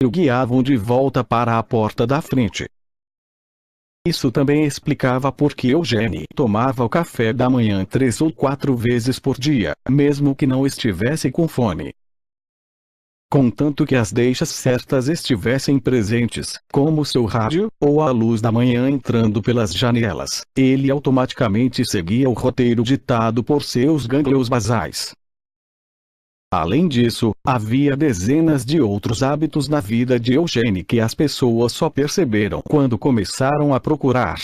o guiavam de volta para a porta da frente. Isso também explicava por que Eugênie tomava o café da manhã 3 ou 4 vezes por dia, mesmo que não estivesse com fome. Contanto que as deixas certas estivessem presentes, como seu rádio, ou a luz da manhã entrando pelas janelas, ele automaticamente seguia o roteiro ditado por seus gânglios basais. Além disso, havia dezenas de outros hábitos na vida de Eugênie que as pessoas só perceberam quando começaram a procurar.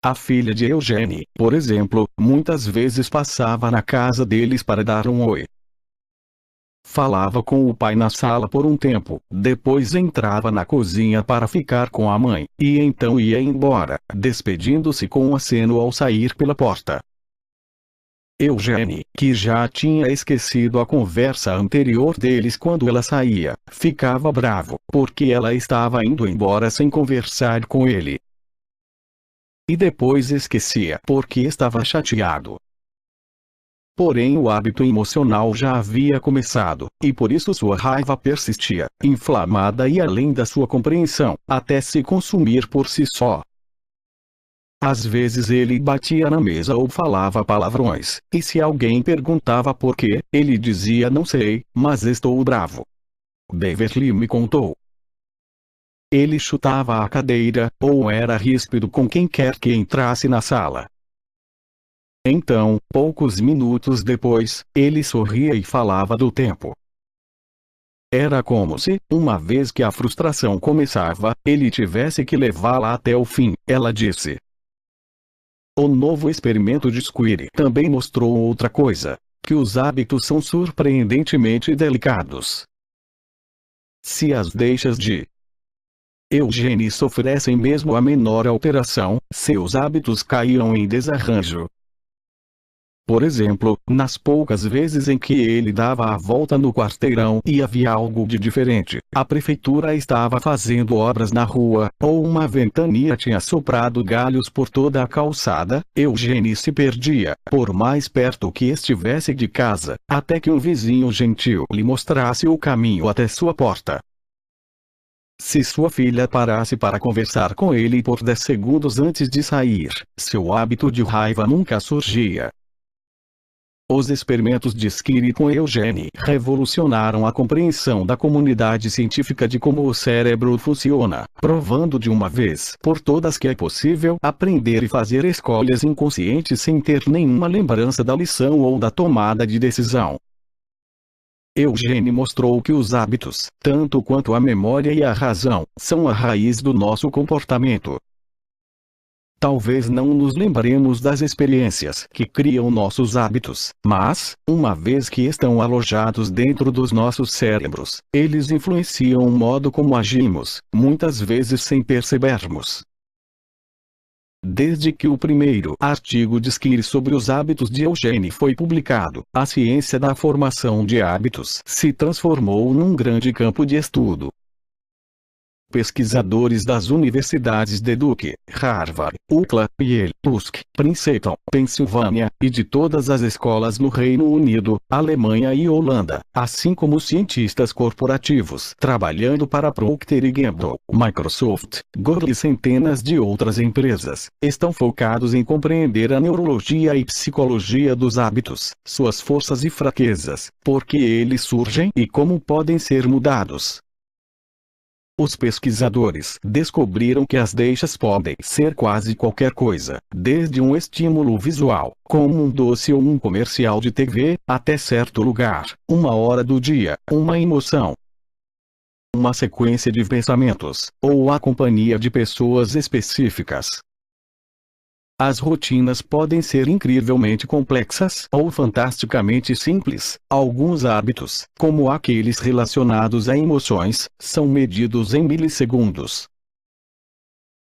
A filha de Eugênie, por exemplo, muitas vezes passava na casa deles para dar um oi. Falava com o pai na sala por um tempo, depois entrava na cozinha para ficar com a mãe, e então ia embora, despedindo-se com um aceno ao sair pela porta. Eugênie, que já tinha esquecido a conversa anterior deles quando ela saía, ficava bravo, porque ela estava indo embora sem conversar com ele. E depois esquecia porque estava chateado. Porém o hábito emocional já havia começado, e por isso sua raiva persistia, inflamada e além da sua compreensão, até se consumir por si só. Às vezes ele batia na mesa ou falava palavrões, e se alguém perguntava por quê, ele dizia não sei, mas estou bravo. Beverly me contou. Ele chutava a cadeira, ou era ríspido com quem quer que entrasse na sala. Então, poucos minutos depois, ele sorria e falava do tempo. Era como se, uma vez que a frustração começava, ele tivesse que levá-la até o fim, ela disse. O novo experimento de Squire também mostrou outra coisa, que os hábitos são surpreendentemente delicados. Se as deixas de Eugênie sofressem mesmo a menor alteração, seus hábitos caíram em desarranjo. Por exemplo, nas poucas vezes em que ele dava a volta no quarteirão e havia algo de diferente, a prefeitura estava fazendo obras na rua, ou uma ventania tinha soprado galhos por toda a calçada, Eugênie se perdia, por mais perto que estivesse de casa, até que um vizinho gentil lhe mostrasse o caminho até sua porta. Se sua filha parasse para conversar com ele por 10 segundos antes de sair, seu hábito de raiva nunca surgia. Os experimentos de Squire com Eugênie revolucionaram a compreensão da comunidade científica de como o cérebro funciona, provando de uma vez por todas que é possível aprender e fazer escolhas inconscientes sem ter nenhuma lembrança da lição ou da tomada de decisão. Eugênie mostrou que os hábitos, tanto quanto a memória e a razão, são a raiz do nosso comportamento. Talvez não nos lembremos das experiências que criam nossos hábitos, mas, uma vez que estão alojados dentro dos nossos cérebros, eles influenciam o modo como agimos, muitas vezes sem percebermos. Desde que o primeiro artigo de Squire sobre os hábitos de Eugênie foi publicado, a ciência da formação de hábitos se transformou num grande campo de estudo. Pesquisadores das universidades de Duke, Harvard, UCLA, Yale, Tusk, Princeton, Pensilvânia, e de todas as escolas no Reino Unido, Alemanha e Holanda, assim como cientistas corporativos trabalhando para Procter & Gamble, Microsoft, Google e centenas de outras empresas, estão focados em compreender a neurologia e psicologia dos hábitos, suas forças e fraquezas, por que eles surgem e como podem ser mudados. Os pesquisadores descobriram que as deixas podem ser quase qualquer coisa, desde um estímulo visual, como um doce ou um comercial de TV, até certo lugar, uma hora do dia, uma emoção, uma sequência de pensamentos, ou a companhia de pessoas específicas. As rotinas podem ser incrivelmente complexas ou fantasticamente simples. Alguns hábitos, como aqueles relacionados a emoções, são medidos em milissegundos.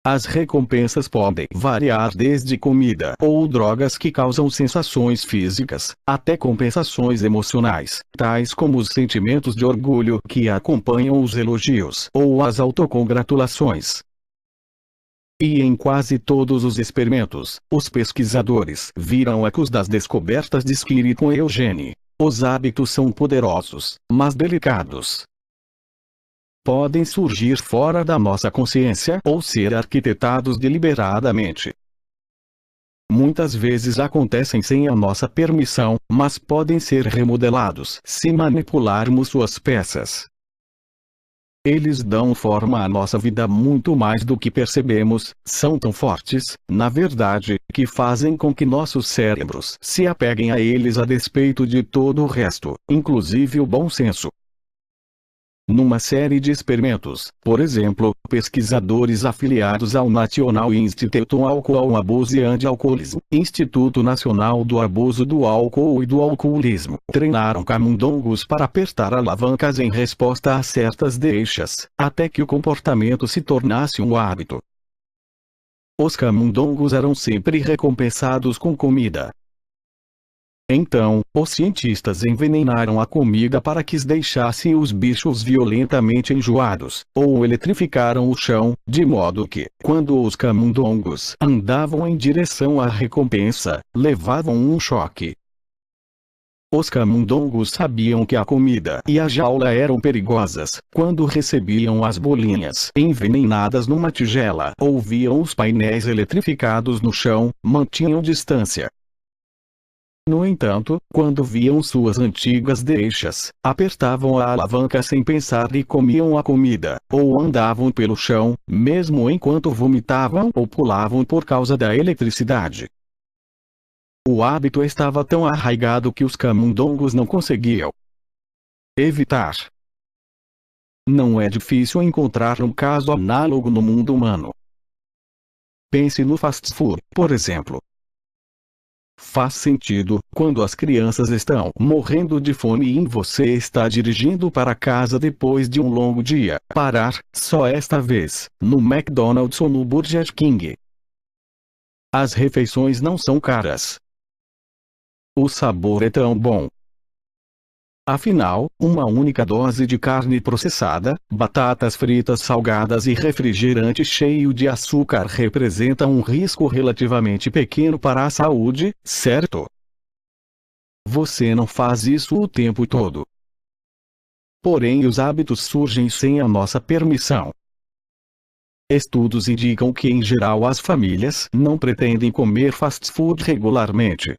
As recompensas podem variar desde comida ou drogas que causam sensações físicas, até compensações emocionais, tais como os sentimentos de orgulho que acompanham os elogios ou as autocongratulações. E em quase todos os experimentos, os pesquisadores viram ecos das descobertas de Squire com Eugênie. Os hábitos são poderosos, mas delicados. podem surgir fora da nossa consciência ou ser arquitetados deliberadamente. Muitas vezes acontecem sem a nossa permissão, mas podem ser remodelados se manipularmos suas peças. Eles dão forma à nossa vida muito mais do que percebemos, são tão fortes, na verdade, que fazem com que nossos cérebros se apeguem a eles a despeito de todo o resto, inclusive o bom senso. Numa série de experimentos, por exemplo, pesquisadores afiliados ao National Institute on Alcohol Abuse and Alcoholism, Instituto Nacional do Abuso do Álcool e do Alcoolismo, treinaram camundongos para apertar alavancas em resposta a certas deixas, até que o comportamento se tornasse um hábito. Os camundongos eram sempre recompensados com comida. Então, os cientistas envenenaram a comida para que deixasse os bichos violentamente enjoados, ou eletrificaram o chão, de modo que, quando os camundongos andavam em direção à recompensa, levavam um choque. Os camundongos sabiam que a comida e a jaula eram perigosas. Quando recebiam as bolinhas envenenadas numa tigela ou viam os painéis eletrificados no chão, mantinham distância. No entanto, quando viam suas antigas deixas, apertavam a alavanca sem pensar e comiam a comida, ou andavam pelo chão, mesmo enquanto vomitavam ou pulavam por causa da eletricidade. O hábito estava tão arraigado que os camundongos não conseguiam evitar. Não é difícil encontrar um caso análogo no mundo humano. Pense no fast food, por exemplo. Faz sentido, quando as crianças estão morrendo de fome e você está dirigindo para casa depois de um longo dia, parar, só esta vez, no McDonald's ou no Burger King. As refeições não são caras. O sabor é tão bom. Afinal, uma única dose de carne processada, batatas fritas salgadas e refrigerante cheio de açúcar representa um risco relativamente pequeno para a saúde, certo? Você não faz isso o tempo todo. Porém, os hábitos surgem sem a nossa permissão. Estudos indicam que, em geral, as famílias não pretendem comer fast food regularmente.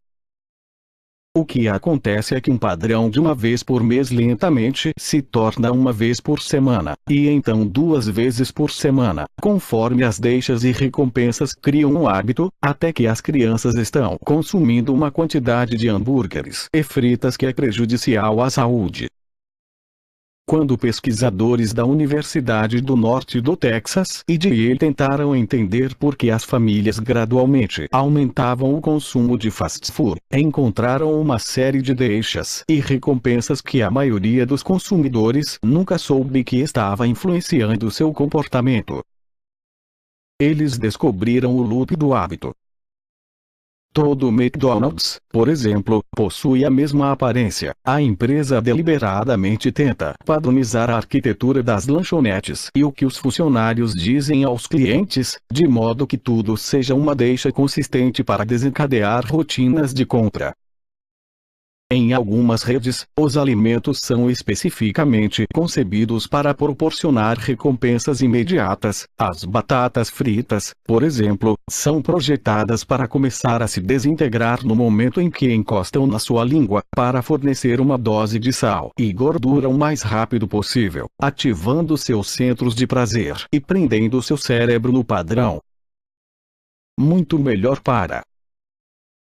O que acontece é que um padrão de uma vez por mês lentamente se torna uma vez por semana, e então 2 vezes por semana, conforme as deixas e recompensas criam um hábito, até que as crianças estão consumindo uma quantidade de hambúrgueres e fritas que é prejudicial à saúde. Quando pesquisadores da Universidade do Norte do Texas e de Yale tentaram entender por que as famílias gradualmente aumentavam o consumo de fast food, encontraram uma série de deixas e recompensas que a maioria dos consumidores nunca soube que estava influenciando seu comportamento. Eles descobriram o loop do hábito. Todo McDonald's, por exemplo, possui a mesma aparência. A empresa deliberadamente tenta padronizar a arquitetura das lanchonetes e o que os funcionários dizem aos clientes, de modo que tudo seja uma deixa consistente para desencadear rotinas de compra. Em algumas redes, os alimentos são especificamente concebidos para proporcionar recompensas imediatas. As batatas fritas, por exemplo, são projetadas para começar a se desintegrar no momento em que encostam na sua língua, para fornecer uma dose de sal e gordura o mais rápido possível, ativando seus centros de prazer e prendendo seu cérebro no padrão. Muito melhor para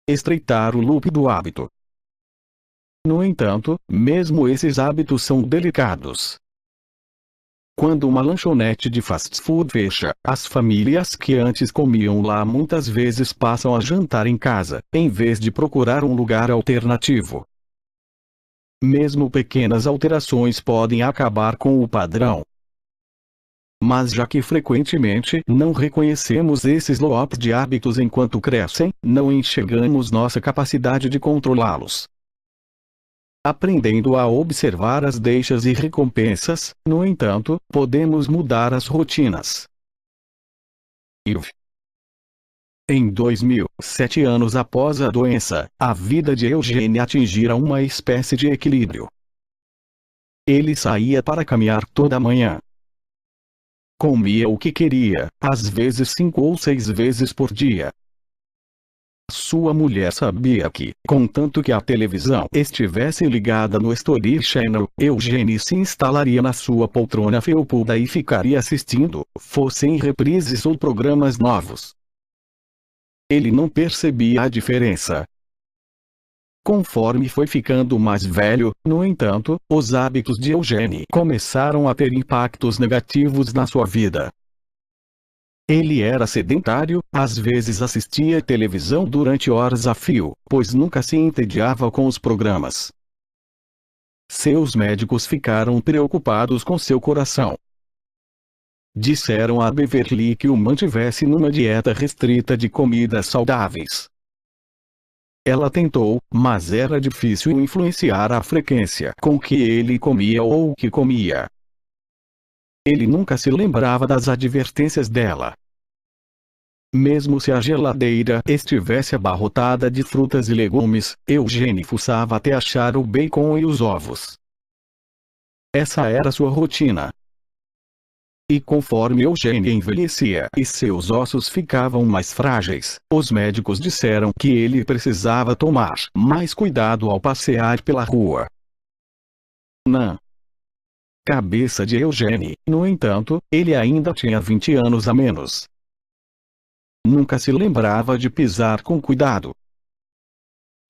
estreitar o loop do hábito. No entanto, mesmo esses hábitos são delicados. Quando uma lanchonete de fast food fecha, as famílias que antes comiam lá muitas vezes passam a jantar em casa, em vez de procurar um lugar alternativo. Mesmo pequenas alterações podem acabar com o padrão. Mas já que frequentemente não reconhecemos esses loops de hábitos enquanto crescem, não enxergamos nossa capacidade de controlá-los. Aprendendo a observar as deixas e recompensas, no entanto, podemos mudar as rotinas. Em 2000, 7 anos após a doença, a vida de Eugene atingira uma espécie de equilíbrio. Ele saía para caminhar toda manhã. comia o que queria, às vezes 5 ou 6 vezes por dia. Sua mulher sabia que, contanto que a televisão estivesse ligada no History Channel, Eugene se instalaria na sua poltrona felpuda e ficaria assistindo, fossem reprises ou programas novos. Ele não percebia a diferença. Conforme foi ficando mais velho, no entanto, os hábitos de Eugene começaram a ter impactos negativos na sua vida. Ele era sedentário, às vezes assistia televisão durante horas a fio, pois nunca se entediava com os programas. Seus médicos ficaram preocupados com seu coração. Disseram a Beverly que o mantivesse numa dieta restrita de comidas saudáveis. Ela tentou, mas era difícil influenciar a frequência com que ele comia ou o que comia. Ele nunca se lembrava das advertências dela. Mesmo se a geladeira estivesse abarrotada de frutas e legumes, Eugene fuçava até achar o bacon e os ovos. Essa era sua rotina. E conforme Eugene envelhecia e seus ossos ficavam mais frágeis, os médicos disseram que ele precisava tomar mais cuidado ao passear pela rua. Na cabeça de Eugene, no entanto, ele ainda tinha 20 anos a menos. Nunca se lembrava de pisar com cuidado.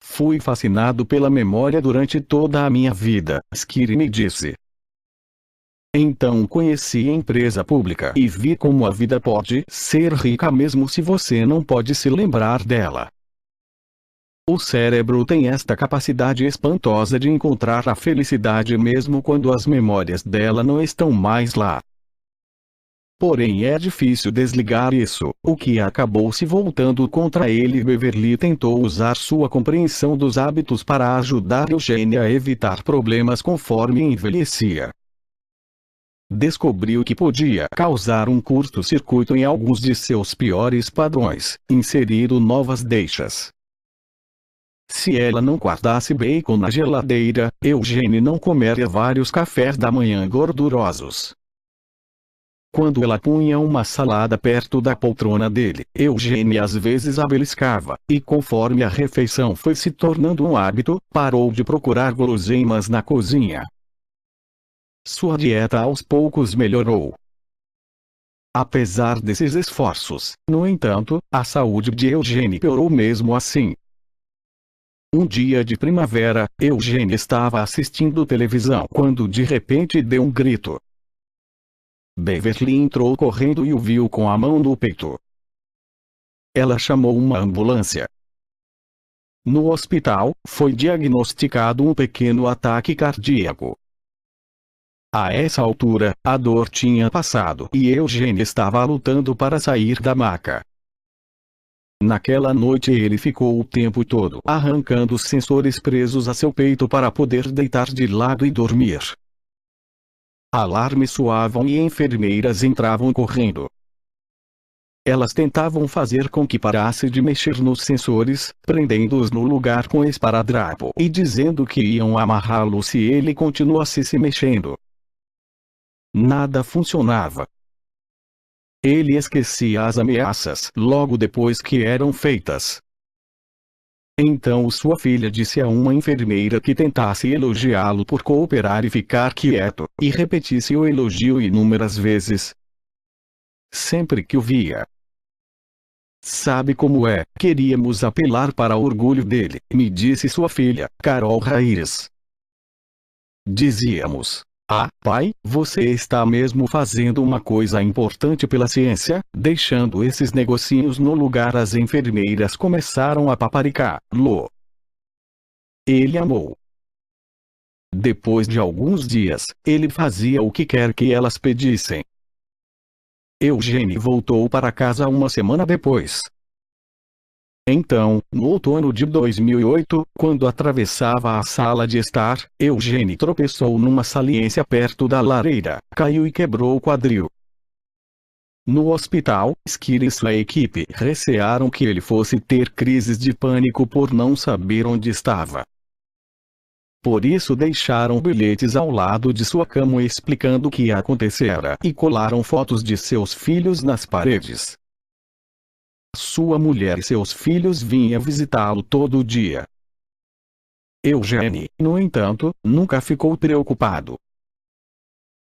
Fui fascinado pela memória durante toda a minha vida, Skinner me disse. Então conheci a empresa pública e vi como a vida pode ser rica mesmo se você não pode se lembrar dela. O cérebro tem esta capacidade espantosa de encontrar a felicidade mesmo quando as memórias dela não estão mais lá. Porém é difícil desligar isso, o que acabou se voltando contra ele. Beverly tentou usar sua compreensão dos hábitos para ajudar Eugene a evitar problemas conforme envelhecia. Descobriu que podia causar um curto-circuito em alguns de seus piores padrões, inserindo novas deixas. Se ela não guardasse bacon na geladeira, Eugene não comeria vários cafés da manhã gordurosos. Quando ela punha uma salada perto da poltrona dele, Eugene às vezes a beliscava, e conforme a refeição foi se tornando um hábito, parou de procurar guloseimas na cozinha. Sua dieta aos poucos melhorou. Apesar desses esforços, no entanto, a saúde de Eugene piorou mesmo assim. Um dia de primavera, Eugene estava assistindo televisão quando de repente deu um grito. Beverly entrou correndo e o viu com a mão no peito. Ela chamou uma ambulância. No hospital, foi diagnosticado um pequeno ataque cardíaco. A essa altura, a dor tinha passado e Eugene estava lutando para sair da maca. Naquela noite ele ficou o tempo todo arrancando os sensores presos a seu peito para poder deitar de lado e dormir. Alarmes soavam e enfermeiras entravam correndo. Elas tentavam fazer com que parasse de mexer nos sensores, prendendo-os no lugar com esparadrapo e dizendo que iam amarrá-lo se ele continuasse se mexendo. Nada funcionava. Ele esquecia as ameaças logo depois que eram feitas. Então sua filha disse a uma enfermeira que tentasse elogiá-lo por cooperar e ficar quieto, e repetisse o elogio inúmeras vezes. Sempre que o via. Sabe como é, queríamos apelar para o orgulho dele, me disse sua filha, Carol Raires. Dizíamos. Ah, pai, você está mesmo fazendo uma coisa importante pela ciência, deixando esses negocinhos no lugar. As enfermeiras começaram a paparicá-lo. Ele amou. Depois de alguns dias, ele fazia o que quer que elas pedissem. Eugene voltou para casa uma semana depois. Então, no outono de 2008, quando atravessava a sala de estar, Eugene tropeçou numa saliência perto da lareira, caiu e quebrou o quadril. No hospital, Skinner e sua equipe recearam que ele fosse ter crises de pânico por não saber onde estava. Por isso deixaram bilhetes ao lado de sua cama explicando o que acontecera e colaram fotos de seus filhos nas paredes. Sua mulher e seus filhos vinham visitá-lo todo dia. Eugene, no entanto, nunca ficou preocupado.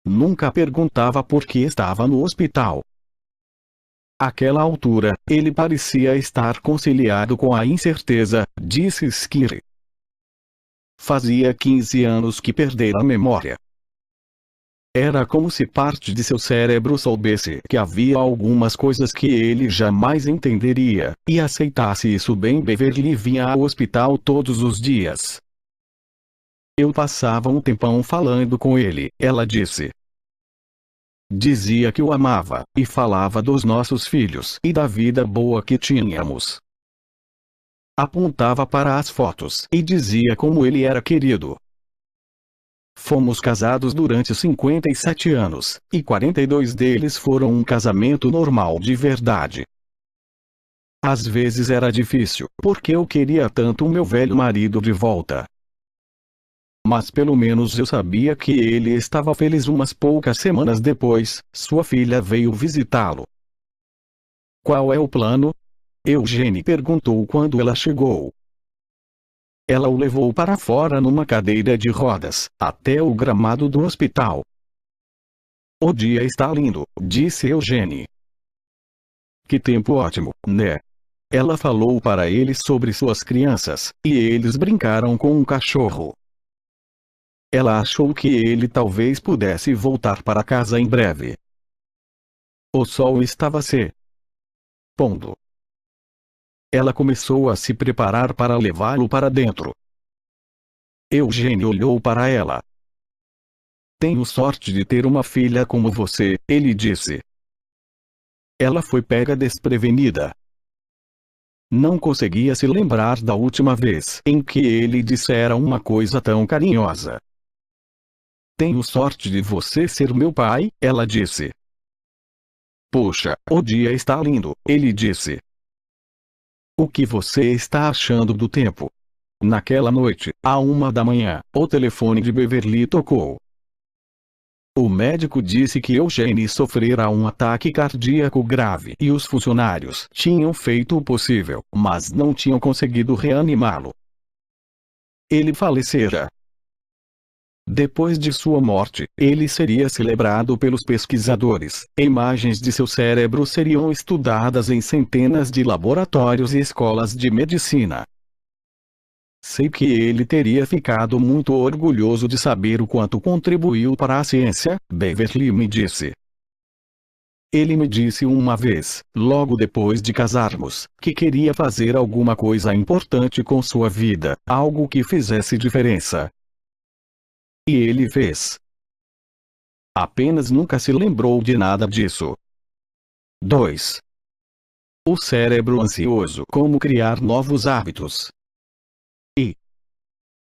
Nunca perguntava por que estava no hospital. Àquela altura, ele parecia estar conciliado com a incerteza, disse Skiri. Fazia 15 anos que perdera a memória. Era como se parte de seu cérebro soubesse que havia algumas coisas que ele jamais entenderia, e aceitasse isso bem. Beverly vinha ao hospital todos os dias. Eu passava um tempão falando com ele, ela disse. Dizia que o amava, e falava dos nossos filhos e da vida boa que tínhamos. Apontava para as fotos e dizia como ele era querido. Fomos casados durante 57 anos, e 42 deles foram um casamento normal de verdade. Às vezes era difícil, porque eu queria tanto o meu velho marido de volta. Mas pelo menos eu sabia que ele estava feliz. Umas poucas semanas depois, sua filha veio visitá-lo. Qual é o plano? Eugene perguntou quando ela chegou. Ela o levou para fora numa cadeira de rodas, até o gramado do hospital. O dia está lindo, disse Eugene. Que tempo ótimo, né? Ela falou para ele sobre suas crianças, e eles brincaram com um cachorro. Ela achou que ele talvez pudesse voltar para casa em breve. O sol estava se pondo. Ela começou a se preparar para levá-lo para dentro. Eugene olhou para ela. Tenho sorte de ter uma filha como você, ele disse. Ela foi pega desprevenida. Não conseguia se lembrar da última vez em que ele dissera uma coisa tão carinhosa. Tenho sorte de você ser meu pai, ela disse. Poxa, o dia está lindo, ele disse. O que você está achando do tempo? Naquela noite, à 1 da manhã, o telefone de Beverly tocou. O médico disse que Eugene sofrera um ataque cardíaco grave e os funcionários tinham feito o possível, mas não tinham conseguido reanimá-lo. Ele falecera. Depois de sua morte, ele seria celebrado pelos pesquisadores. Imagens de seu cérebro seriam estudadas em centenas de laboratórios e escolas de medicina. Sei que ele teria ficado muito orgulhoso de saber o quanto contribuiu para a ciência, Beverly me disse. Ele me disse uma vez, logo depois de casarmos, que queria fazer alguma coisa importante com sua vida, algo que fizesse diferença. E ele fez. Apenas nunca se lembrou de nada disso. 2. O cérebro ansioso. Como criar novos hábitos.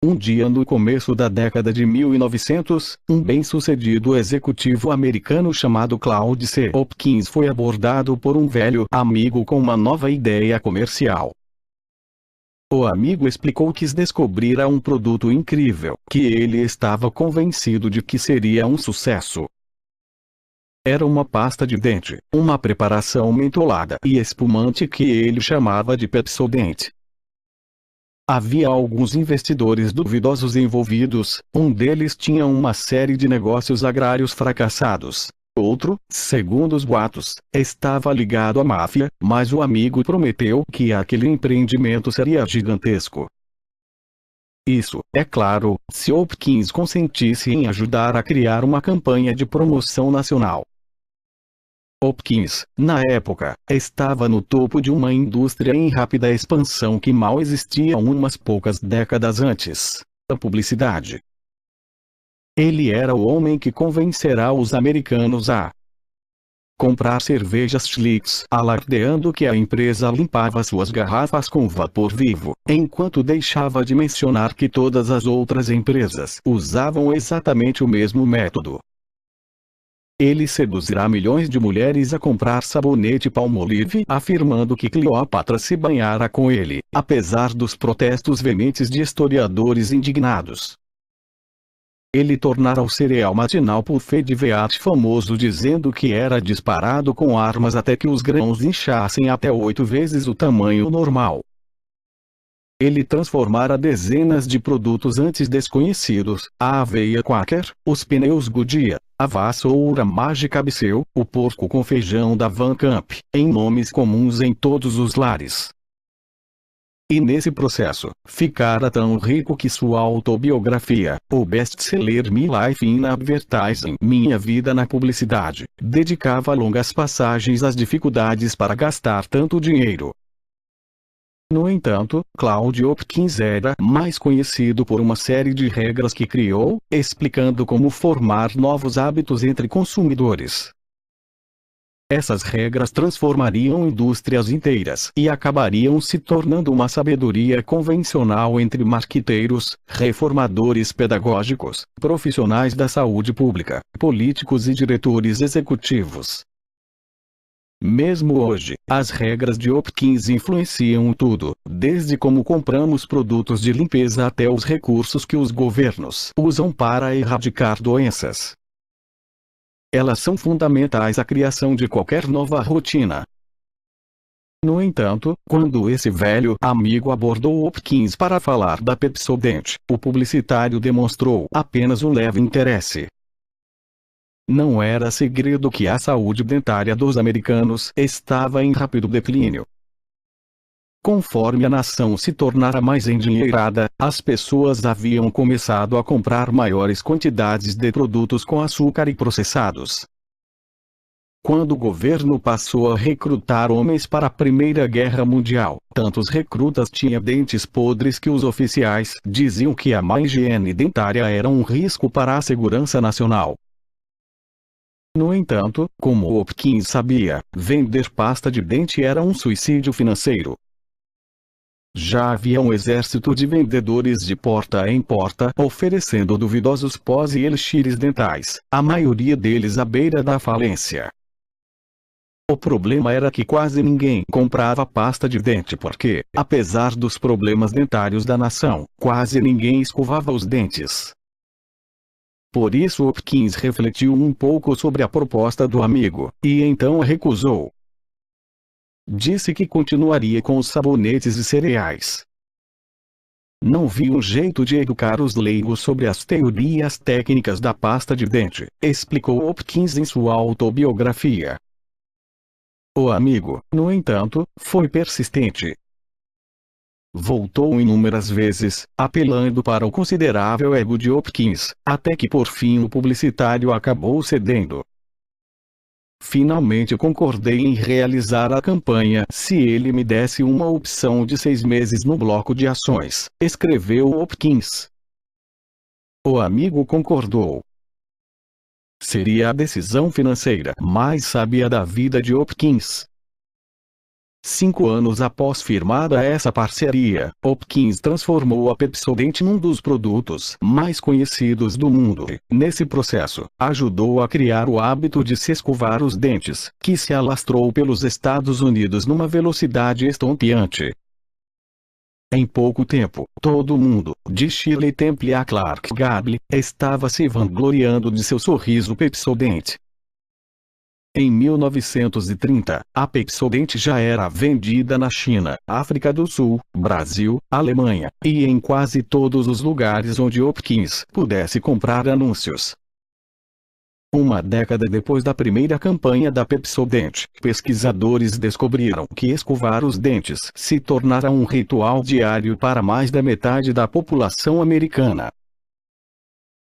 Um dia no começo da década de 1900, um bem-sucedido executivo americano chamado Claude C. Hopkins foi abordado por um velho amigo com uma nova ideia comercial. O amigo explicou que descobrira um produto incrível, que ele estava convencido de que seria um sucesso. Era uma pasta de dente, uma preparação mentolada e espumante que ele chamava de Pepsodent. Havia alguns investidores duvidosos envolvidos, um deles tinha uma série de negócios agrários fracassados. Outro, segundo os boatos, estava ligado à máfia, mas o amigo prometeu que aquele empreendimento seria gigantesco. Isso, é claro, se Hopkins consentisse em ajudar a criar uma campanha de promoção nacional. Hopkins, na época, estava no topo de uma indústria em rápida expansão que mal existia umas poucas décadas antes: a publicidade. Ele era o homem que convencerá os americanos a comprar cervejas Schlitz, alardeando que a empresa limpava suas garrafas com vapor vivo, enquanto deixava de mencionar que todas as outras empresas usavam exatamente o mesmo método. Ele seduzirá milhões de mulheres a comprar sabonete Palmolive, afirmando que Cleópatra se banhara com ele, apesar dos protestos veementes de historiadores indignados. Ele tornara o cereal matinal buffet de Veat famoso, dizendo que era disparado com armas até que os grãos inchassem até 8 vezes o tamanho normal. Ele transformara dezenas de produtos antes desconhecidos: a aveia Quaker, os pneus Goodyear, a vassoura mágica Bissell, o porco com feijão da Van Camp, em nomes comuns em todos os lares. E nesse processo, ficara tão rico que sua autobiografia, o best-seller My Life in Advertising, Minha Vida na Publicidade, dedicava longas passagens às dificuldades para gastar tanto dinheiro. No entanto, Claude Hopkins era mais conhecido por uma série de regras que criou, explicando como formar novos hábitos entre consumidores. Essas regras transformariam indústrias inteiras e acabariam se tornando uma sabedoria convencional entre marqueteiros, reformadores pedagógicos, profissionais da saúde pública, políticos e diretores executivos. Mesmo hoje, as regras de Hopkins influenciam tudo, desde como compramos produtos de limpeza até os recursos que os governos usam para erradicar doenças. Elas são fundamentais à criação de qualquer nova rotina. No entanto, quando esse velho amigo abordou Hopkins para falar da Pepsodent, o publicitário demonstrou apenas um leve interesse. Não era segredo que a saúde dentária dos americanos estava em rápido declínio. Conforme a nação se tornara mais endinheirada, as pessoas haviam começado a comprar maiores quantidades de produtos com açúcar e processados. Quando o governo passou a recrutar homens para a Primeira Guerra Mundial, tantos recrutas tinham dentes podres que os oficiais diziam que a má higiene dentária era um risco para a segurança nacional. No entanto, como Hopkins sabia, vender pasta de dente era um suicídio financeiro. Já havia um exército de vendedores de porta em porta oferecendo duvidosos pós e elixires dentais, a maioria deles à beira da falência. O problema era que quase ninguém comprava pasta de dente porque, apesar dos problemas dentários da nação, quase ninguém escovava os dentes. Por isso Hopkins refletiu um pouco sobre a proposta do amigo, e então a recusou. Disse que continuaria com os sabonetes e cereais. Não vi um jeito de educar os leigos sobre as teorias técnicas da pasta de dente, explicou Hopkins em sua autobiografia. O amigo, no entanto, foi persistente. Voltou inúmeras vezes, apelando para o considerável ego de Hopkins, até que por fim o publicitário acabou cedendo. Finalmente concordei em realizar a campanha se ele me desse uma opção de 6 meses no bloco de ações, escreveu Hopkins. O amigo concordou. Seria a decisão financeira mais sábia da vida de Hopkins. 5 anos após firmada essa parceria, Hopkins transformou a Pepsodent num dos produtos mais conhecidos do mundo e, nesse processo, ajudou a criar o hábito de se escovar os dentes, que se alastrou pelos Estados Unidos numa velocidade estonteante. Em pouco tempo, todo mundo, de Shirley Temple a Clark Gable, estava se vangloriando de seu sorriso Pepsodent. Em 1930, a Pepsodent já era vendida na China, África do Sul, Brasil, Alemanha, e em quase todos os lugares onde Hopkins pudesse comprar anúncios. Uma década depois da primeira campanha da Pepsodent, pesquisadores descobriram que escovar os dentes se tornara um ritual diário para mais da metade da população americana.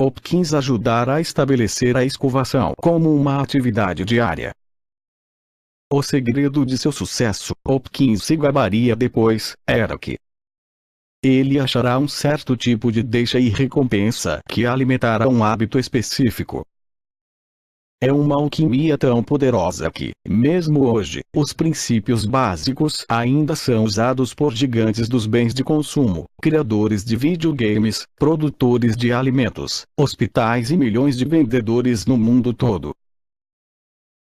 Hopkins ajudara a estabelecer a escovação como uma atividade diária. O segredo de seu sucesso, Hopkins se gabaria depois, era que ele achará um certo tipo de deixa e recompensa que alimentará um hábito específico. É uma alquimia tão poderosa que, mesmo hoje, os princípios básicos ainda são usados por gigantes dos bens de consumo, criadores de videogames, produtores de alimentos, hospitais e milhões de vendedores no mundo todo.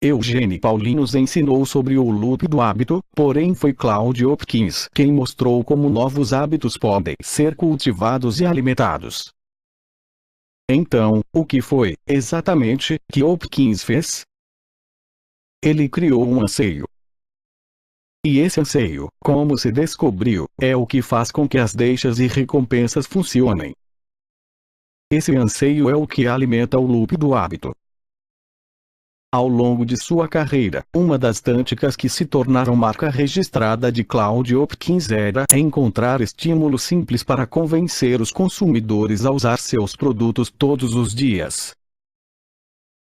Eugene Pauling nos ensinou sobre o loop do hábito, porém foi Claude Hopkins quem mostrou como novos hábitos podem ser cultivados e alimentados. Então, o que foi, exatamente, que Hopkins fez? Ele criou um anseio. E esse anseio, como se descobriu, é o que faz com que as deixas e recompensas funcionem. Esse anseio é o que alimenta o loop do hábito. Ao longo de sua carreira, uma das táticas que se tornaram marca registrada de Claude Hopkins era encontrar estímulos simples para convencer os consumidores a usar seus produtos todos os dias.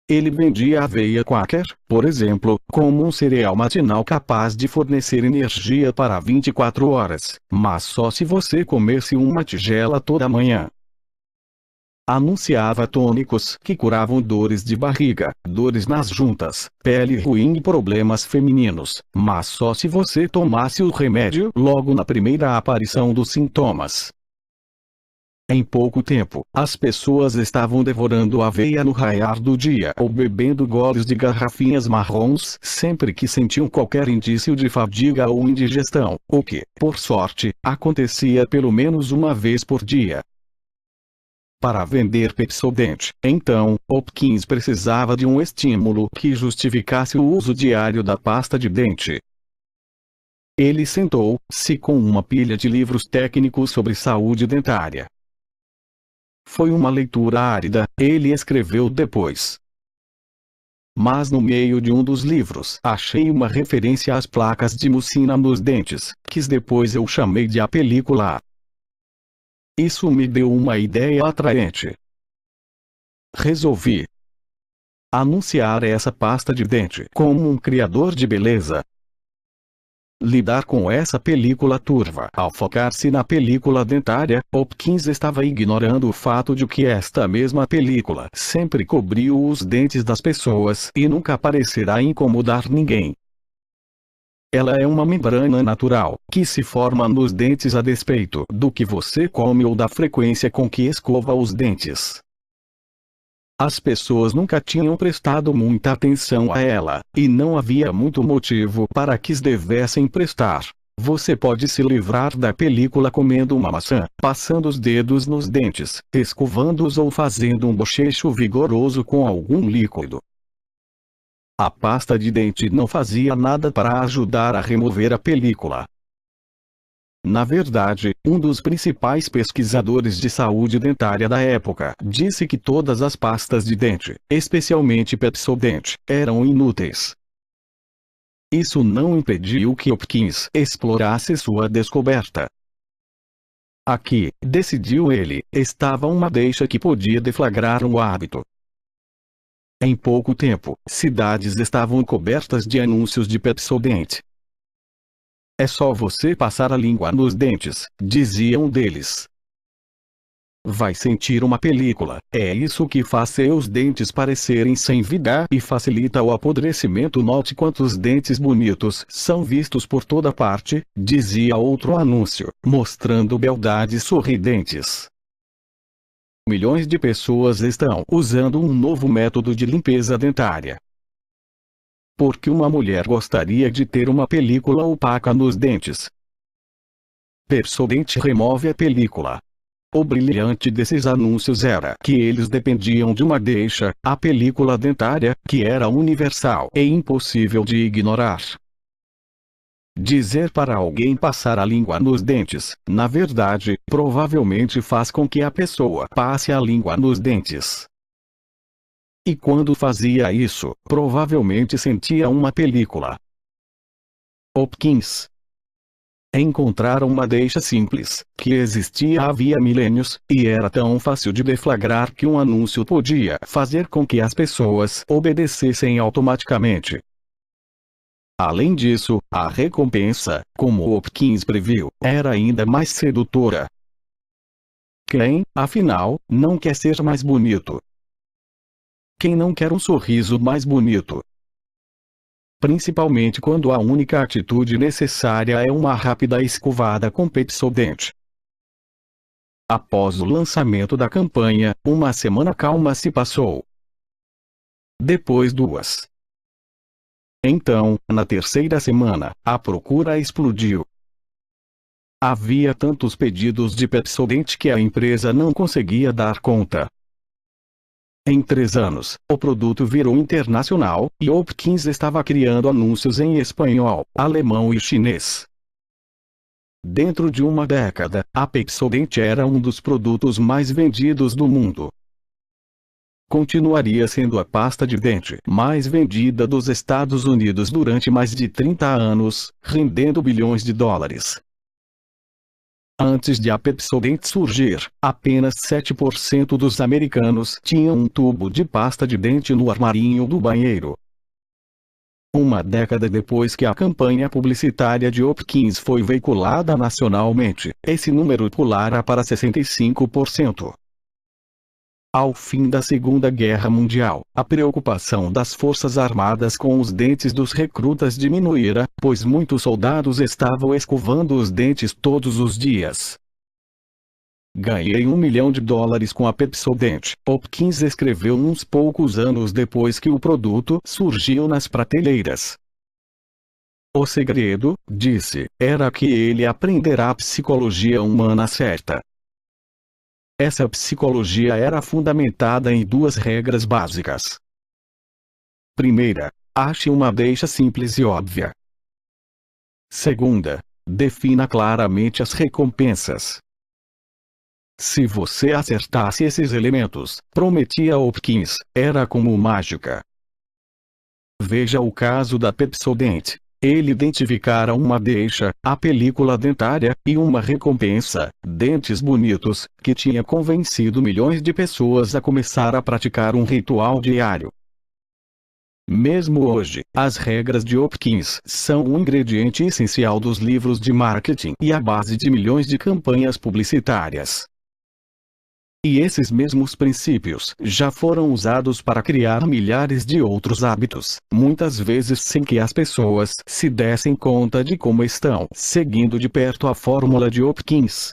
Ele vendia aveia Quaker, por exemplo, como um cereal matinal capaz de fornecer energia para 24 horas, mas só se você comesse uma tigela toda manhã. Anunciava tônicos que curavam dores de barriga, dores nas juntas, pele ruim e problemas femininos, mas só se você tomasse o remédio logo na primeira aparição dos sintomas. Em pouco tempo, as pessoas estavam devorando aveia no raiar do dia ou bebendo goles de garrafinhas marrons sempre que sentiam qualquer indício de fadiga ou indigestão, o que, por sorte, acontecia pelo menos uma vez por dia. Para vender Pepsodent, então, Hopkins precisava de um estímulo que justificasse o uso diário da pasta de dente. Ele sentou-se com uma pilha de livros técnicos sobre saúde dentária. Foi uma leitura árida, ele escreveu depois. Mas no meio de um dos livros achei uma referência às placas de mucina nos dentes, que depois eu chamei de a película. Isso me deu uma ideia atraente. Resolvi anunciar essa pasta de dente como um criador de beleza. Lidar com essa película turva. Ao focar-se na película dentária, Hopkins estava ignorando o fato de que esta mesma película sempre cobriu os dentes das pessoas e nunca parecerá incomodar ninguém. Ela é uma membrana natural, que se forma nos dentes a despeito do que você come ou da frequência com que escova os dentes. As pessoas nunca tinham prestado muita atenção a ela, e não havia muito motivo para que devessem prestar. Você pode se livrar da película comendo uma maçã, passando os dedos nos dentes, escovando-os ou fazendo um bochecho vigoroso com algum líquido. A pasta de dente não fazia nada para ajudar a remover a película. Na verdade, um dos principais pesquisadores de saúde dentária da época disse que todas as pastas de dente, especialmente Pepsodent, eram inúteis. Isso não impediu que Hopkins explorasse sua descoberta. Aqui, decidiu ele, estava uma deixa que podia deflagrar um hábito. Em pouco tempo, cidades estavam cobertas de anúncios de Pepsodent. É só você passar a língua nos dentes, dizia um deles. Vai sentir uma película, é isso que faz seus dentes parecerem sem vida e facilita o apodrecimento. Note quantos dentes bonitos são vistos por toda parte, dizia outro anúncio, mostrando beldades sorridentes. Milhões de pessoas estão usando um novo método de limpeza dentária. Porque uma mulher gostaria de ter uma película opaca nos dentes. Pepsodent remove a película. O brilhante desses anúncios era que eles dependiam de uma deixa, a película dentária, que era universal e impossível de ignorar. Dizer para alguém passar a língua nos dentes, na verdade, provavelmente faz com que a pessoa passe a língua nos dentes. E quando fazia isso, provavelmente sentia uma película. Hopkins encontraram uma deixa simples, que existia havia milênios, e era tão fácil de deflagrar que um anúncio podia fazer com que as pessoas obedecessem automaticamente. Além disso, a recompensa, como Hopkins previu, era ainda mais sedutora. Quem, afinal, não quer ser mais bonito? Quem não quer um sorriso mais bonito? Principalmente quando a única atitude necessária é uma rápida escovada com Pepsodent. Após o lançamento da campanha, uma semana calma se passou. Depois 2. Então, na terceira semana, a procura explodiu. Havia tantos pedidos de Pepsodent que a empresa não conseguia dar conta. Em 3 anos, o produto virou internacional, e Hopkins estava criando anúncios em espanhol, alemão e chinês. Dentro de uma década, a Pepsodent era um dos produtos mais vendidos do mundo. Continuaria sendo a pasta de dente mais vendida dos Estados Unidos durante mais de 30 anos, rendendo bilhões de dólares. Antes de a Pepsodent surgir, apenas 7% dos americanos tinham um tubo de pasta de dente no armarinho do banheiro. Uma década depois que a campanha publicitária de Hopkins foi veiculada nacionalmente, esse número pulara para 65%. Ao fim da Segunda Guerra Mundial, a preocupação das Forças Armadas com os dentes dos recrutas diminuíra, pois muitos soldados estavam escovando os dentes todos os dias. Ganhei $1 milhão com a Pepsodent, Hopkins escreveu uns poucos anos depois que o produto surgiu nas prateleiras. O segredo, disse, era que ele aprenderá a psicologia humana certa. Essa psicologia era fundamentada em 2 regras básicas. Primeira, ache uma deixa simples e óbvia. Segunda, defina claramente as recompensas. Se você acertasse esses elementos, prometia Hopkins, era como mágica. Veja o caso da Pepsodent. Ele identificara uma deixa, a película dentária, e uma recompensa, dentes bonitos, que tinha convencido milhões de pessoas a começar a praticar um ritual diário. Mesmo hoje, as regras de Hopkins são um ingrediente essencial dos livros de marketing e a base de milhões de campanhas publicitárias. E esses mesmos princípios já foram usados para criar milhares de outros hábitos, muitas vezes sem que as pessoas se dessem conta de como estão seguindo de perto a fórmula de Hopkins.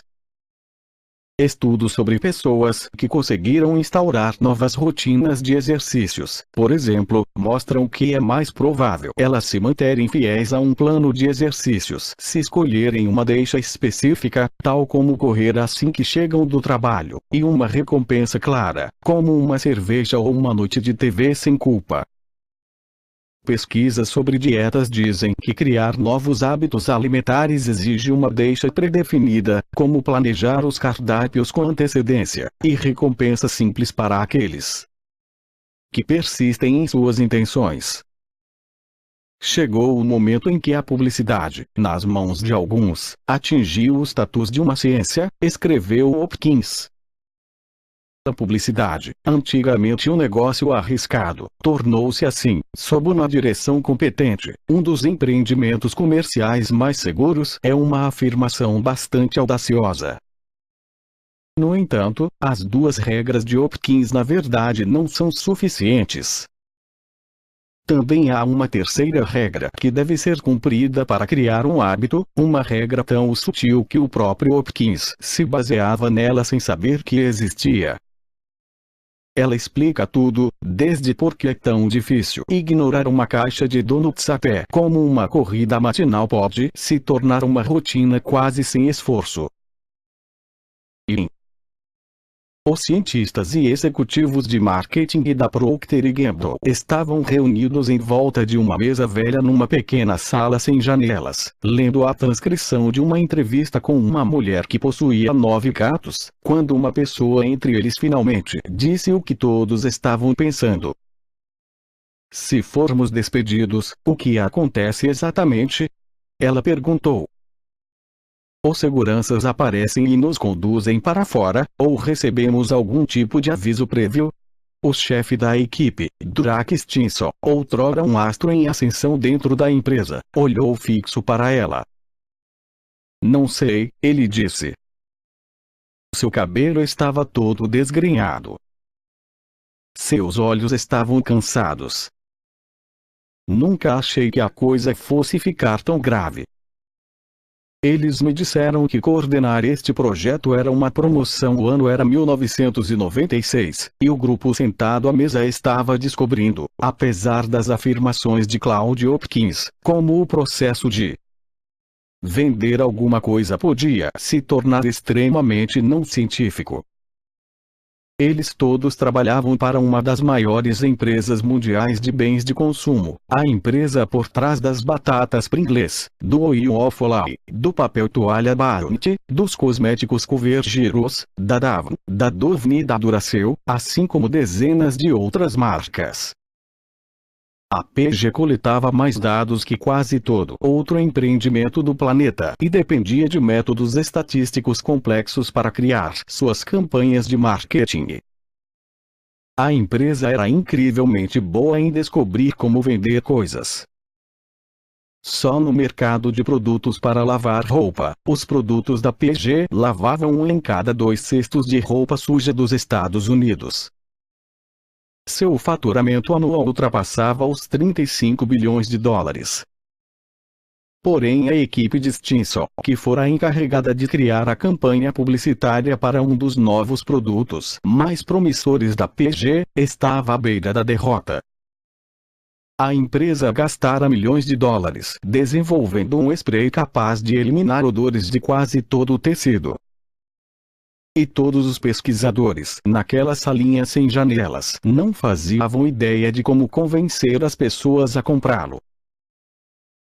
Estudos sobre pessoas que conseguiram instaurar novas rotinas de exercícios, por exemplo, mostram que é mais provável elas se manterem fiéis a um plano de exercícios se escolherem uma deixa específica, tal como correr assim que chegam do trabalho, e uma recompensa clara, como uma cerveja ou uma noite de TV sem culpa. Pesquisas sobre dietas dizem que criar novos hábitos alimentares exige uma deixa predefinida, como planejar os cardápios com antecedência, e recompensa simples para aqueles que persistem em suas intenções. Chegou o momento em que a publicidade, nas mãos de alguns, atingiu o status de uma ciência, escreveu Hopkins. A publicidade, antigamente um negócio arriscado, tornou-se assim, sob uma direção competente, um dos empreendimentos comerciais mais seguros. É uma afirmação bastante audaciosa. No entanto, as 2 regras de Hopkins na verdade não são suficientes. Também há uma terceira regra que deve ser cumprida para criar um hábito, uma regra tão sutil que o próprio Hopkins se baseava nela sem saber que existia. Ela explica tudo, desde por que é tão difícil ignorar uma caixa de donuts até como uma corrida matinal pode se tornar uma rotina quase sem esforço. Os cientistas e executivos de marketing da Procter & Gamble estavam reunidos em volta de uma mesa velha numa pequena sala sem janelas, lendo a transcrição de uma entrevista com uma mulher que possuía 9 gatos, quando uma pessoa entre eles finalmente disse o que todos estavam pensando. Se formos despedidos, o que acontece exatamente? Ela perguntou. Os seguranças aparecem e nos conduzem para fora, ou recebemos algum tipo de aviso prévio? O chefe da equipe, Drake Stinson, outrora um astro em ascensão dentro da empresa, olhou fixo para ela. Não sei, ele disse. Seu cabelo estava todo desgrenhado. Seus olhos estavam cansados. Nunca achei que a coisa fosse ficar tão grave. Eles me disseram que coordenar este projeto era uma promoção. O ano era 1996, e o grupo sentado à mesa estava descobrindo, apesar das afirmações de Claude Hopkins, como o processo de vender alguma coisa podia se tornar extremamente não científico. Eles todos trabalhavam para uma das maiores empresas mundiais de bens de consumo, a empresa por trás das batatas Pringles, do Oil of Olay, do papel toalha Bounty, dos cosméticos Covergiros, da Davon, da Dove e da Duracell, assim como dezenas de outras marcas. A P&G coletava mais dados que quase todo outro empreendimento do planeta e dependia de métodos estatísticos complexos para criar suas campanhas de marketing. A empresa era incrivelmente boa em descobrir como vender coisas. Só no mercado de produtos para lavar roupa, os produtos da P&G lavavam 1 em cada 2 cestos de roupa suja dos Estados Unidos. Seu faturamento anual ultrapassava os 35 bilhões de dólares. Porém, a equipe de Stinson, que fora encarregada de criar a campanha publicitária para um dos novos produtos mais promissores da P&G, estava à beira da derrota. A empresa gastara milhões de dólares desenvolvendo um spray capaz de eliminar odores de quase todo o tecido. E todos os pesquisadores naquela salinha sem janelas não faziam ideia de como convencer as pessoas a comprá-lo.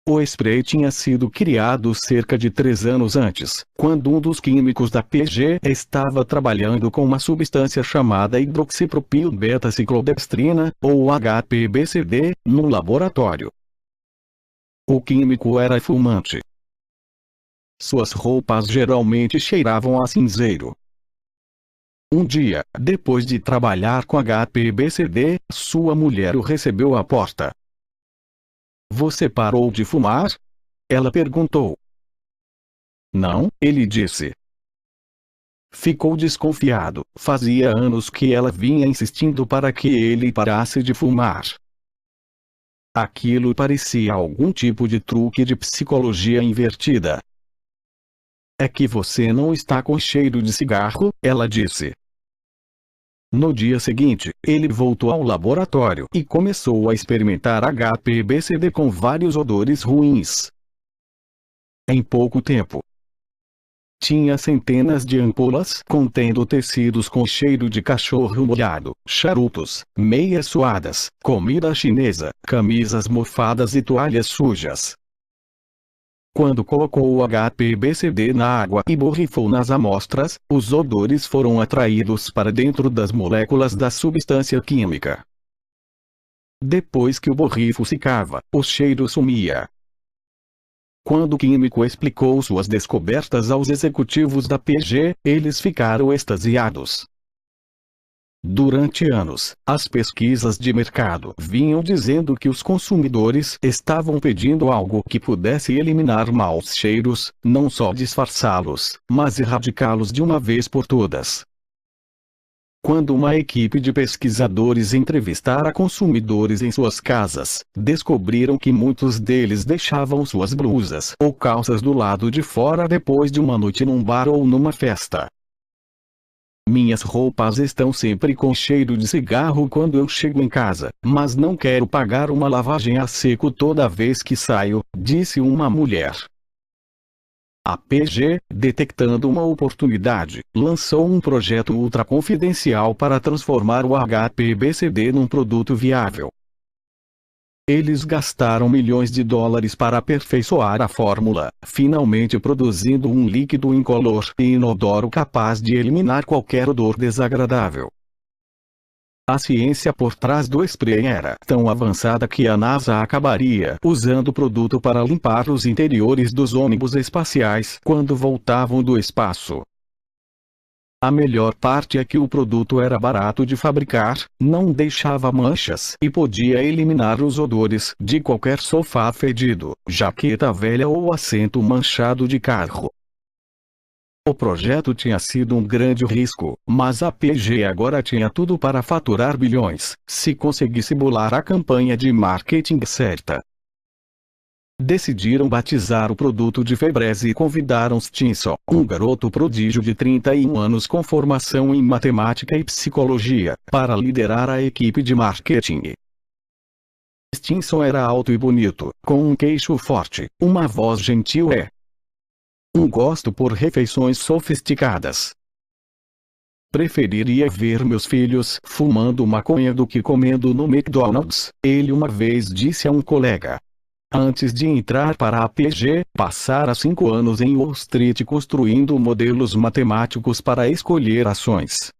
O spray tinha sido criado cerca de 3 anos antes, quando um dos químicos da P&G estava trabalhando com uma substância chamada hidroxipropilbeta-ciclodextrina, ou HPBCD, no laboratório. O químico era fumante. Suas roupas geralmente cheiravam a cinzeiro. Um dia, depois de trabalhar com HPBCD, sua mulher o recebeu à porta. "Você parou de fumar?" ela perguntou. "Não", ele disse. Ficou desconfiado, fazia anos que ela vinha insistindo para que ele parasse de fumar. Aquilo parecia algum tipo de truque de psicologia invertida. "É que você não está com cheiro de cigarro", ela disse. No dia seguinte, ele voltou ao laboratório e começou a experimentar HPBCD com vários odores ruins. Em pouco tempo, tinha centenas de ampolas contendo tecidos com cheiro de cachorro molhado, charutos, meias suadas, comida chinesa, camisas mofadas e toalhas sujas. Quando colocou o HPBCD na água e borrifou nas amostras, os odores foram atraídos para dentro das moléculas da substância química. Depois que o borrifo secava, o cheiro sumia. Quando o químico explicou suas descobertas aos executivos da P&G, eles ficaram extasiados. Durante anos, as pesquisas de mercado vinham dizendo que os consumidores estavam pedindo algo que pudesse eliminar maus cheiros, não só disfarçá-los, mas erradicá-los de uma vez por todas. Quando uma equipe de pesquisadores entrevistara consumidores em suas casas, descobriram que muitos deles deixavam suas blusas ou calças do lado de fora depois de uma noite num bar ou numa festa. "Minhas roupas estão sempre com cheiro de cigarro quando eu chego em casa, mas não quero pagar uma lavagem a seco toda vez que saio", disse uma mulher. A P&G, detectando uma oportunidade, lançou um projeto ultra-confidencial para transformar o HPBCD num produto viável. Eles gastaram milhões de dólares para aperfeiçoar a fórmula, finalmente produzindo um líquido incolor e inodoro capaz de eliminar qualquer odor desagradável. A ciência por trás do spray era tão avançada que a NASA acabaria usando o produto para limpar os interiores dos ônibus espaciais quando voltavam do espaço. A melhor parte é que o produto era barato de fabricar, não deixava manchas e podia eliminar os odores de qualquer sofá fedido, jaqueta velha ou assento manchado de carro. O projeto tinha sido um grande risco, mas a P&G agora tinha tudo para faturar bilhões, se conseguisse bolar a campanha de marketing certa. Decidiram batizar o produto de Febreze e convidaram Stinson, um garoto prodígio de 31 anos com formação em matemática e psicologia, para liderar a equipe de marketing. Stinson era alto e bonito, com um queixo forte, uma voz gentil e um gosto por refeições sofisticadas. Preferiria ver meus filhos fumando maconha do que comendo no McDonald's, ele uma vez disse a um colega. Antes de entrar para a PG, passara 5 anos em Wall Street construindo modelos matemáticos para escolher ações.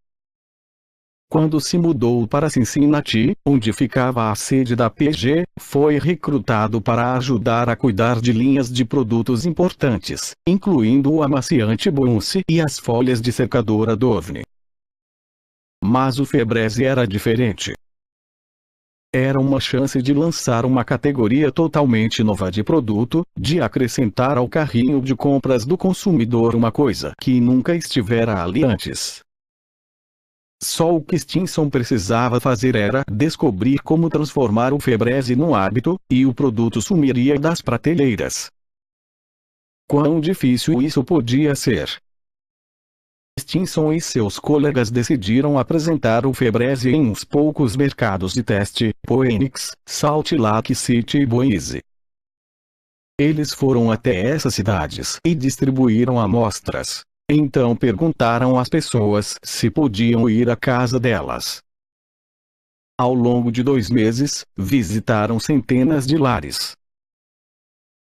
Quando se mudou para Cincinnati, onde ficava a sede da PG, foi recrutado para ajudar a cuidar de linhas de produtos importantes, incluindo o amaciante Bounce e as folhas de secadora Dovne. Mas o Febreze era diferente. Era uma chance de lançar uma categoria totalmente nova de produto, de acrescentar ao carrinho de compras do consumidor uma coisa que nunca estivera ali antes. Só o que Stinson precisava fazer era descobrir como transformar o Febreze num hábito, e o produto sumiria das prateleiras. Quão difícil isso podia ser? Stinson e seus colegas decidiram apresentar o Febreze em uns poucos mercados de teste, Phoenix, Salt Lake City e Boise. Eles foram até essas cidades e distribuíram amostras. Então perguntaram às pessoas se podiam ir à casa delas. Ao longo de 2 meses, visitaram centenas de lares.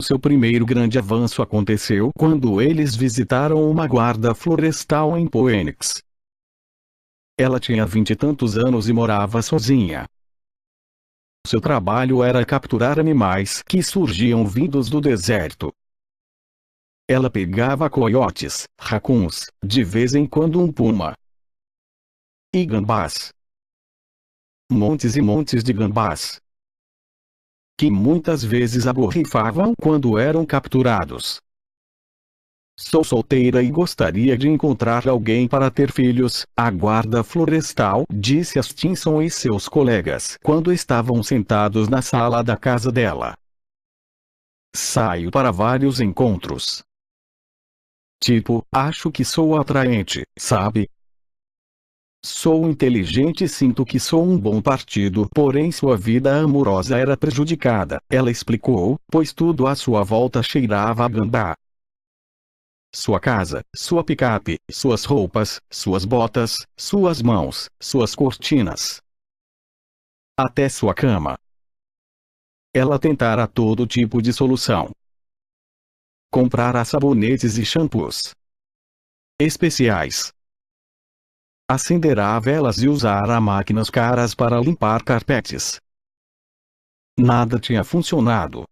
Seu primeiro grande avanço aconteceu quando eles visitaram uma guarda florestal em Phoenix. Ela tinha 20 e tantos anos e morava sozinha. Seu trabalho era capturar animais que surgiam vindos do deserto. Ela pegava coiotes, racuns, de vez em quando um puma. E gambás. Montes e montes de gambás. Que muitas vezes a borrifavam quando eram capturados. Sou solteira e gostaria de encontrar alguém para ter filhos, a guarda florestal disse a Stinson e seus colegas quando estavam sentados na sala da casa dela. Saio para vários encontros. Tipo, acho que sou atraente, sabe? Sou inteligente e sinto que sou um bom partido, porém sua vida amorosa era prejudicada, ela explicou, pois tudo à sua volta cheirava a gambá. Sua casa, sua picape, suas roupas, suas botas, suas mãos, suas cortinas. Até sua cama. Ela tentara todo tipo de solução. Comprara sabonetes e shampoos especiais. Acenderá velas e usará máquinas caras para limpar carpetes. Nada tinha funcionado.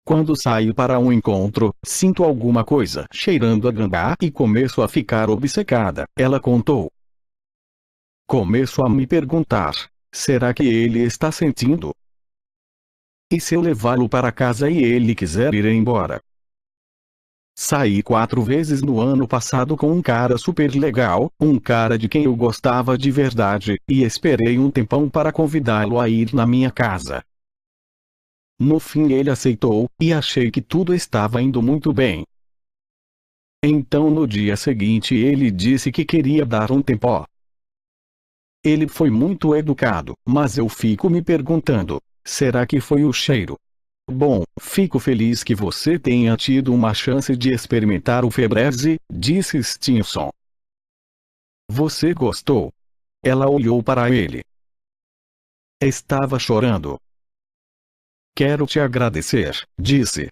Quando saio para um encontro, sinto alguma coisa cheirando a gambá e começo a ficar obcecada, ela contou. Começo a me perguntar, será que ele está sentindo? E se eu levá-lo para casa e ele quiser ir embora? Saí 4 vezes no ano passado com um cara super legal, um cara de quem eu gostava de verdade, e esperei um tempão para convidá-lo a ir na minha casa. No fim ele aceitou, e achei que tudo estava indo muito bem. Então no dia seguinte ele disse que queria dar um tempo. Ele foi muito educado, mas eu fico me perguntando, será que foi o cheiro? Bom, fico feliz que você tenha tido uma chance de experimentar o Febreze, disse Stinson. Você gostou? Ela olhou para ele. Estava chorando. Quero te agradecer, disse.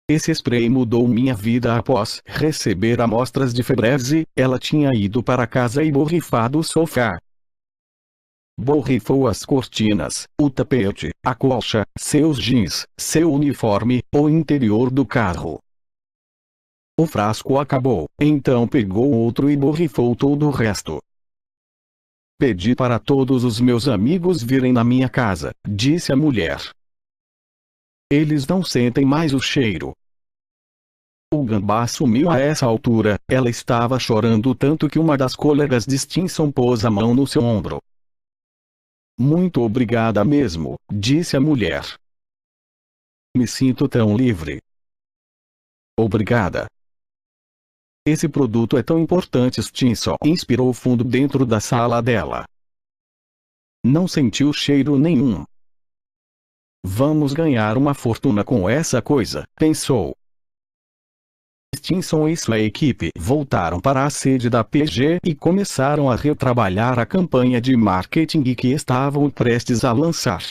Esse spray mudou minha vida após receber amostras de Febreze. Ela tinha ido para casa e borrifado o sofá. Borrifou as cortinas, o tapete, a colcha, seus jeans, seu uniforme, o interior do carro. O frasco acabou, então pegou outro e borrifou todo o resto. Pedi para todos os meus amigos virem na minha casa, disse a mulher. Eles não sentem mais o cheiro. O gambá sumiu a essa altura, ela estava chorando tanto que uma das colegas de Stinson pôs a mão no seu ombro. Muito obrigada mesmo, disse a mulher. Me sinto tão livre. Obrigada. Esse produto é tão importante. Stinson inspirou fundo dentro da sala dela. Não sentiu cheiro nenhum. Vamos ganhar uma fortuna com essa coisa, pensou. Stinson e sua equipe voltaram para a sede da P&G e começaram a retrabalhar a campanha de marketing que estavam prestes a lançar.